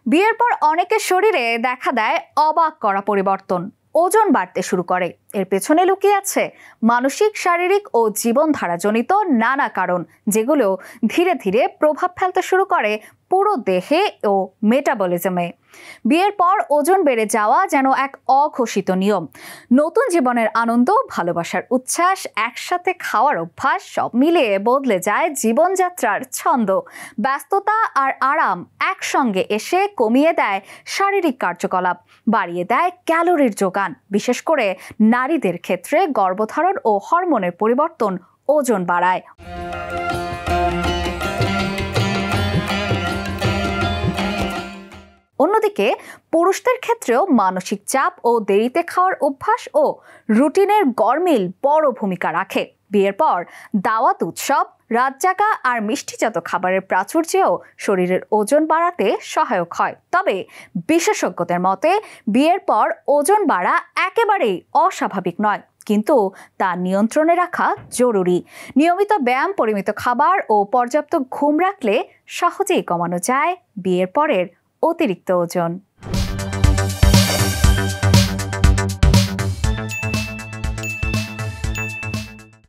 বিয়ের পর অনেকের শরীরে দেখা দেয় অবাক করা পরিবর্তন। ওজন বাড়তে শুরু করে। এর পেছনে লুকিয়ে আছে মানসিক, শারীরিক ও জীবনধারাজনিত নানা কারণ, যেগুলো ধীরে ধীরে প্রভাব ফেলতে শুরু করে পুরো দেহে ও মেটাবলিজমে। বিয়ের পর ওজন বেড়ে যাওয়া যেন এক অঘোষিত নিয়ম। নতুন জীবনের আনন্দ, ভালোবাসার উচ্ছ্বাস, একসাথে খাওয়ার অভ্যাস সব মিলিয়ে বদলে যায় জীবনযাত্রার ছন্দ। ব্যস্ততা আর আরাম একসঙ্গে এসে কমিয়ে দেয় শারীরিক কার্যকলাপ, বাড়িয়ে দেয় ক্যালোরির যোগান। বিশেষ করে নারীদের ক্ষেত্রে গর্ভধারণ ও হরমোনের পরিবর্তন ওজন বাড়ায়। অন্যদিকে পুরুষদের ক্ষেত্রেও মানসিক চাপ ও দেরিতে খাওয়ার অভ্যাস ও রুটিনের গরমিল বড় ভূমিকা রাখে। বিয়ের পর দাওয়াত, উৎসব, রাত জাগা আর মিষ্টিজাত খাবারের প্রাচুর্যও শরীরের ওজন বাড়াতে সহায়ক হয়। তবে বিশেষজ্ঞদের মতে বিয়ের পর ওজন বাড়া একেবারেই অস্বাভাবিক নয়, কিন্তু তা নিয়ন্ত্রণে রাখা জরুরি। নিয়মিত ব্যায়াম, পরিমিত খাবার ও পর্যাপ্ত ঘুম রাখলে সহজেই কমানো যায় বিয়ের পরের অতিরিক্ত ওজন।